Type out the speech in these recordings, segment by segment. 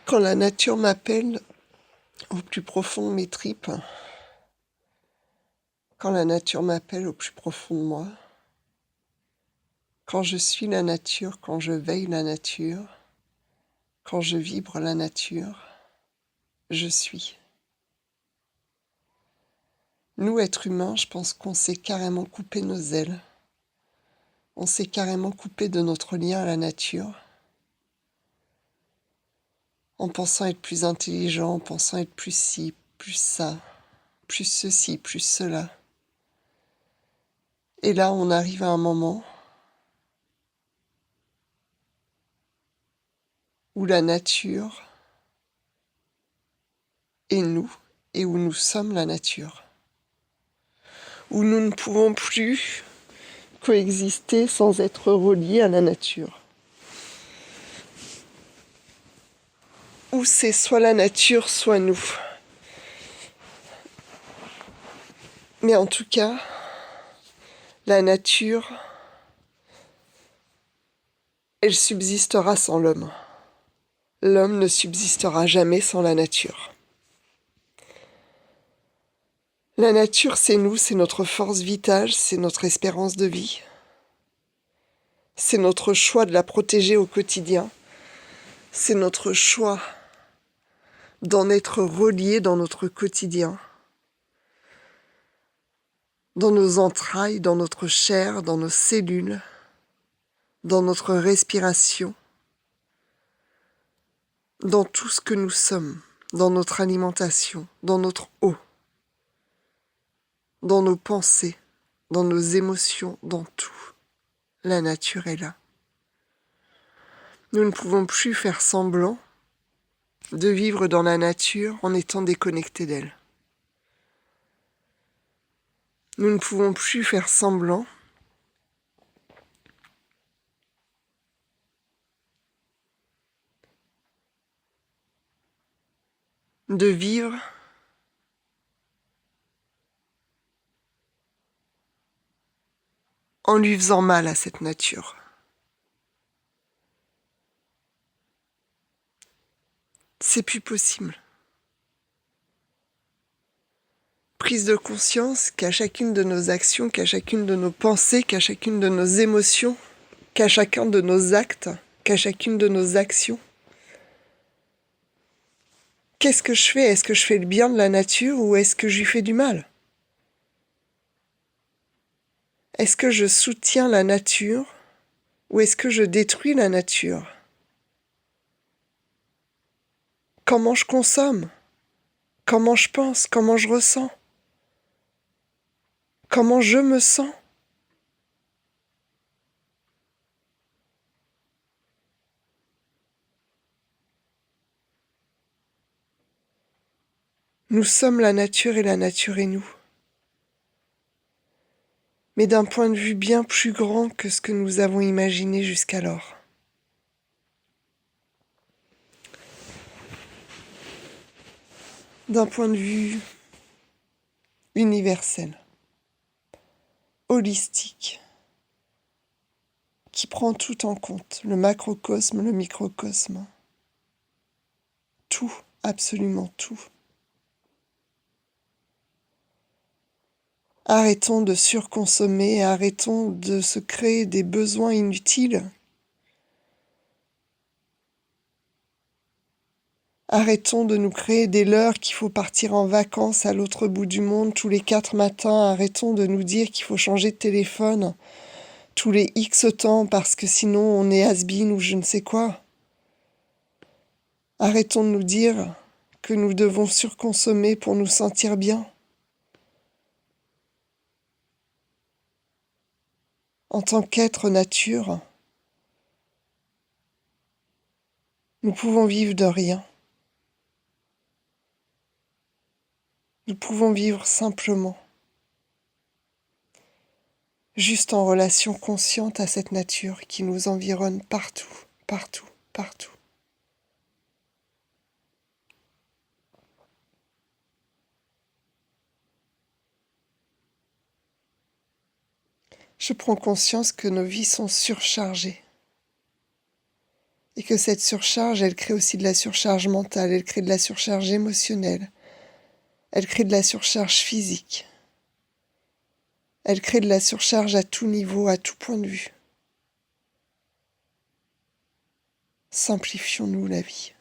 Quand la nature m'appelle au plus profond de mes tripes, quand la nature m'appelle au plus profond de moi, quand je suis la nature, quand je veille la nature, quand je vibre la nature, je suis. Nous, êtres humains, je pense qu'on s'est carrément coupé nos ailes. On s'est carrément coupé de notre lien à la nature, en pensant être plus intelligent, en pensant être plus ci, plus ça, plus ceci, plus cela. Et là, on arrive à un moment où la nature est nous et où nous sommes la nature. Où nous ne pouvons plus coexister sans être reliés à la nature. Où c'est soit la nature, soit nous. Mais en tout cas, la nature, elle subsistera sans l'homme. L'homme ne subsistera jamais sans la nature. La nature, c'est nous, c'est notre force vitale, c'est notre espérance de vie. C'est notre choix de la protéger au quotidien. C'est notre choix d'en être relié dans notre quotidien, dans nos entrailles, dans notre chair, dans nos cellules, dans notre respiration, dans tout ce que nous sommes, dans notre alimentation, dans notre eau, dans nos pensées, dans nos émotions, dans tout. La nature est là. Nous ne pouvons plus faire semblant de vivre dans la nature en étant déconnectés d'elle. Nous ne pouvons plus faire semblant de vivre en lui faisant mal à cette nature. C'est plus possible. Prise de conscience qu'à chacune de nos actions, qu'à chacune de nos pensées, qu'à chacune de nos émotions, qu'à chacun de nos actes, qu'à chacune de nos actions. Qu'est-ce que je fais ? Est-ce que je fais le bien de la nature ou est-ce que je lui fais du mal ? Est-ce que je soutiens la nature ou est-ce que je détruis la nature ? Comment je consomme ? Comment je pense ? Comment je ressens ? Comment je me sens ? Nous sommes la nature et la nature est nous. Mais d'un point de vue bien plus grand que ce que nous avons imaginé jusqu'alors. D'un point de vue universel, holistique, qui prend tout en compte, le macrocosme, le microcosme, tout, absolument tout. Arrêtons de surconsommer, arrêtons de se créer des besoins inutiles. Arrêtons de nous créer des leurres qu'il faut partir en vacances à l'autre bout du monde tous les 4 matins. Arrêtons de nous dire qu'il faut changer de téléphone tous les X temps parce que sinon on est has-been ou je ne sais quoi. Arrêtons de nous dire que nous devons surconsommer pour nous sentir bien. En tant qu'être nature, nous pouvons vivre de rien. Nous pouvons vivre simplement, juste en relation consciente à cette nature qui nous environne partout, partout, partout. Je prends conscience que nos vies sont surchargées Et que cette surcharge, elle crée aussi de la surcharge mentale, elle crée de la surcharge émotionnelle, elle crée de la surcharge physique, elle crée de la surcharge à tout niveau, à tout point de vue. Simplifions-nous la vie.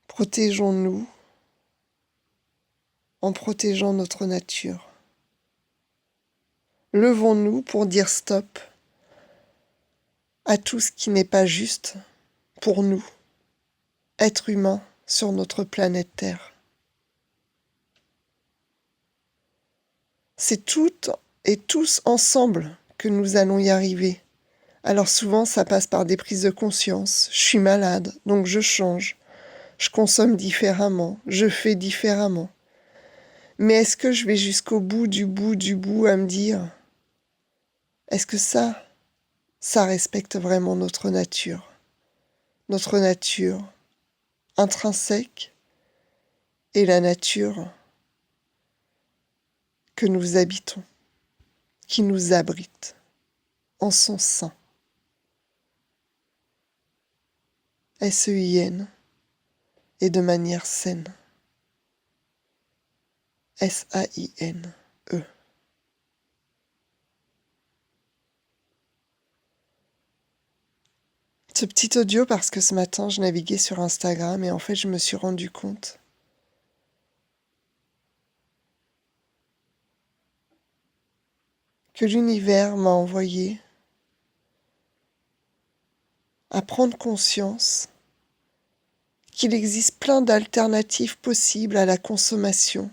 Protégeons-nous en protégeant notre nature. Levons-nous pour dire stop à tout ce qui n'est pas juste pour nous, êtres humains sur notre planète Terre. C'est toutes et tous ensemble que nous allons y arriver. Alors souvent, ça passe par des prises de conscience. Je suis malade, donc je change. Je consomme différemment, je fais différemment. Mais est-ce que je vais jusqu'au bout du bout à me dire, est-ce que ça respecte vraiment notre nature intrinsèque et la nature que nous habitons, qui nous abrite en son sein. S-E-I-N et de manière saine. S-A-I-N-E. Ce petit audio parce que ce matin je naviguais sur Instagram et en fait je me suis rendu compte que l'univers m'a envoyé à prendre conscience qu'il existe plein d'alternatives possibles à la consommation,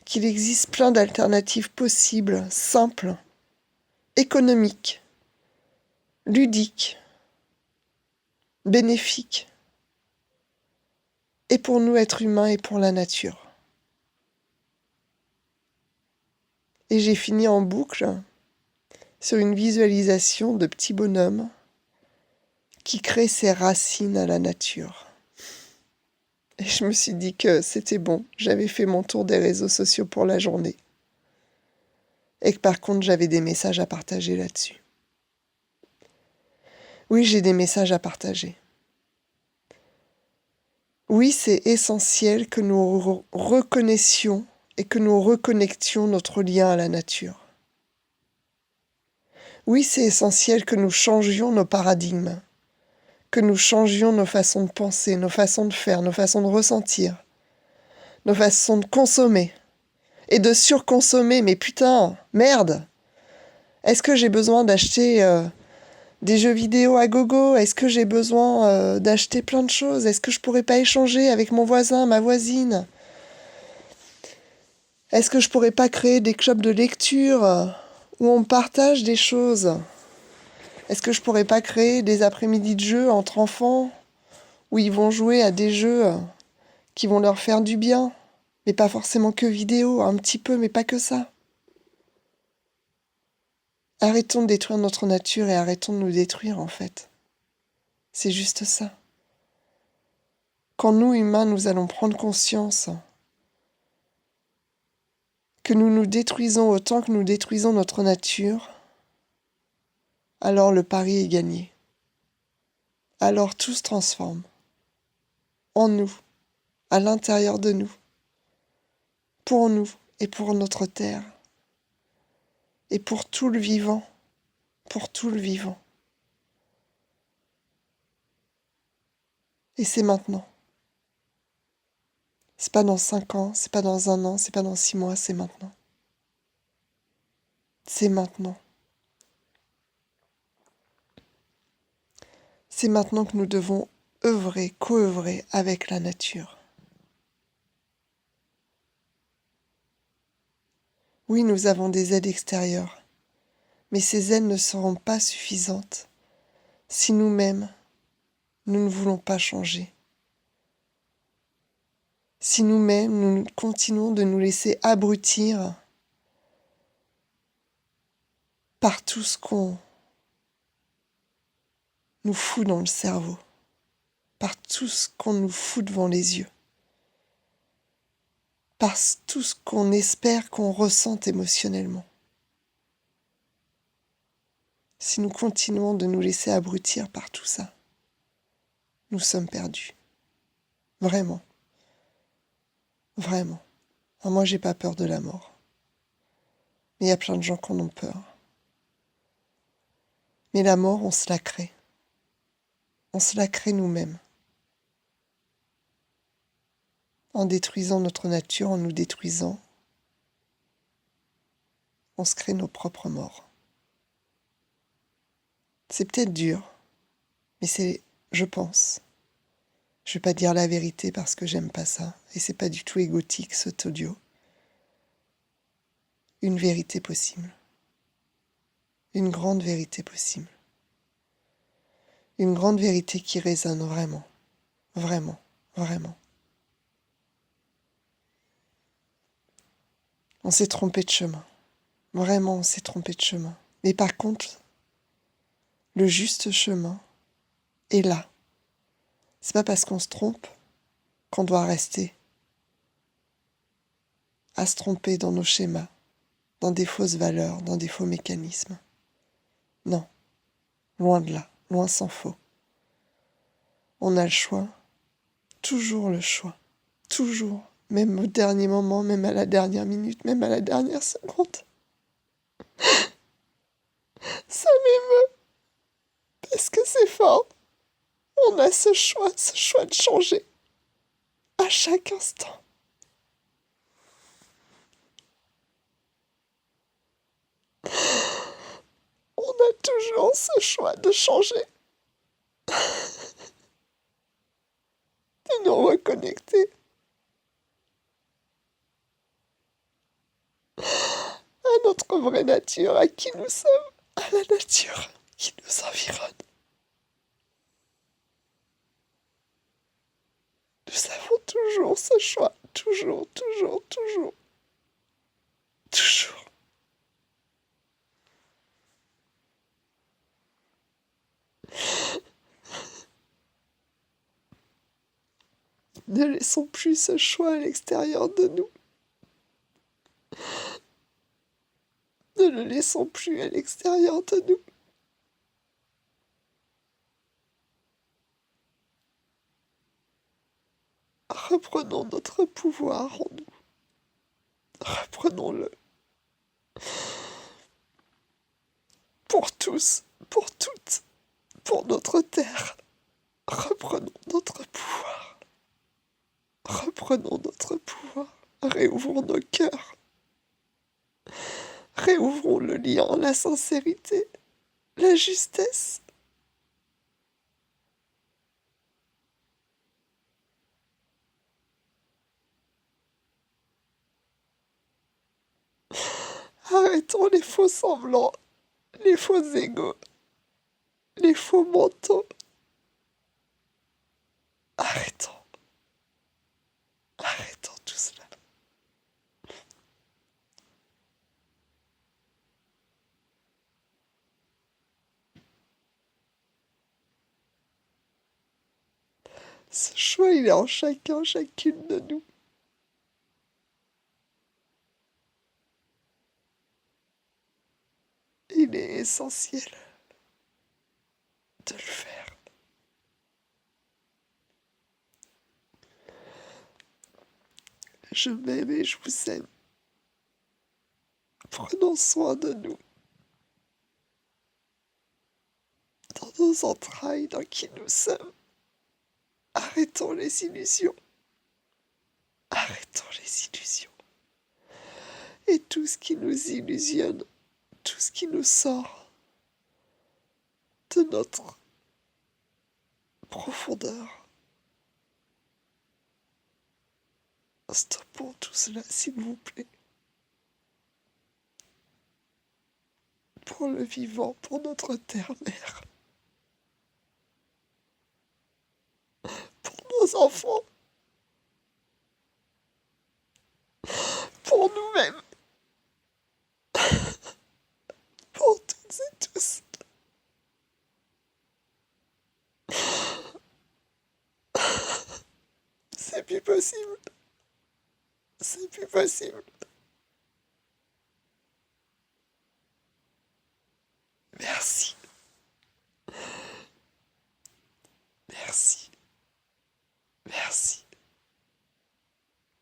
qu'il existe plein d'alternatives possibles, simples, économiques, ludiques, bénéfiques, et pour nous êtres humains et pour la nature. Et j'ai fini en boucle sur une visualisation de petits bonhommes qui créent ses racines à la nature. Et je me suis dit que c'était bon, j'avais fait mon tour des réseaux sociaux pour la journée. Et que par contre, j'avais des messages à partager là-dessus. Oui, j'ai des messages à partager. Oui, c'est essentiel que nous reconnaissions et que nous reconnections notre lien à la nature. Oui, c'est essentiel que nous changions nos paradigmes, que nous changions nos façons de penser, nos façons de faire, nos façons de ressentir, nos façons de consommer et de surconsommer. Mais putain, merde! Est-ce que j'ai besoin d'acheter des jeux vidéo à gogo? Est-ce que j'ai besoin d'acheter plein de choses? Est-ce que je pourrais pas échanger avec mon voisin, ma voisine? Est-ce que je pourrais pas créer des clubs de lecture où on partage des choses? Est-ce que je pourrais pas créer des après-midi de jeux entre enfants où ils vont jouer à des jeux qui vont leur faire du bien? Mais pas forcément que vidéo, un petit peu, mais pas que ça. Arrêtons de détruire notre nature et arrêtons de nous détruire en fait. C'est juste ça. Quand nous, humains, nous allons prendre conscience que nous nous détruisons autant que nous détruisons notre nature, alors le pari est gagné. Alors tout se transforme. En nous, à l'intérieur de nous, pour nous et pour notre terre, et pour tout le vivant, pour tout le vivant. Et c'est maintenant. C'est pas dans 5 ans, c'est pas dans 1 an, c'est pas dans 6 mois, c'est maintenant. C'est maintenant. C'est maintenant que nous devons œuvrer, co-œuvrer avec la nature. Oui, nous avons des aides extérieures, mais ces aides ne seront pas suffisantes si nous-mêmes, nous ne voulons pas changer. Si nous-mêmes, nous continuons de nous laisser abrutir par tout ce qu'on nous fout dans le cerveau, par tout ce qu'on nous fout devant les yeux, par tout ce qu'on espère qu'on ressente émotionnellement. Si nous continuons de nous laisser abrutir par tout ça, nous sommes perdus. Vraiment. Vraiment. Alors moi, j'ai pas peur de la mort. Mais il y a plein de gens qui en ont peur. Mais la mort, on se la crée. On se la crée nous-mêmes. En détruisant notre nature, en nous détruisant, on se crée nos propres morts. C'est peut-être dur, mais c'est, je pense. Je vais pas dire la vérité parce que j'aime pas ça, et c'est pas du tout égotique cet audio. Une vérité possible. Une grande vérité possible. Une grande vérité qui résonne vraiment. Vraiment. Vraiment. On s'est trompé de chemin. Vraiment, on s'est trompé de chemin. Mais par contre, le juste chemin est là. C'est pas parce qu'on se trompe qu'on doit rester à se tromper dans nos schémas, dans des fausses valeurs, dans des faux mécanismes. Non, loin de là, loin s'en faut. On a le choix, toujours le choix, toujours, même au dernier moment, même à la dernière minute, même à la dernière seconde. Ça m'émeut, parce que c'est fort. On a ce choix de changer, à chaque instant. On a toujours ce choix de changer, de nous reconnecter à notre vraie nature, à qui nous sommes, à la nature qui nous environne. Nous avons toujours ce choix, toujours, toujours, toujours, toujours. Ne laissons plus ce choix à l'extérieur de nous. Ne le laissons plus à l'extérieur de nous. Reprenons notre pouvoir en nous. Reprenons-le. Pour tous, pour toutes, pour notre terre. Reprenons notre pouvoir. Reprenons notre pouvoir. Réouvrons nos cœurs. Réouvrons le lien, la sincérité, la justesse. Arrêtons les faux semblants, les faux égos, les faux manteaux. Arrêtons. Arrêtons tout cela. Ce choix, il est en chacun, chacune de nous. Il est essentiel de le faire. Je m'aime et je vous aime. Prenons soin de nous, dans nos entrailles, dans qui nous sommes. Arrêtons les illusions. Arrêtons les illusions. Et tout ce qui nous illusionne, tout ce qui nous sort de notre profondeur. Stoppons tout cela, s'il vous plaît. Pour le vivant, pour notre terre-mère. Pour nos enfants. Pour nous-mêmes. Pour toutes et tous. C'est plus possible. C'est plus possible. Merci. Merci.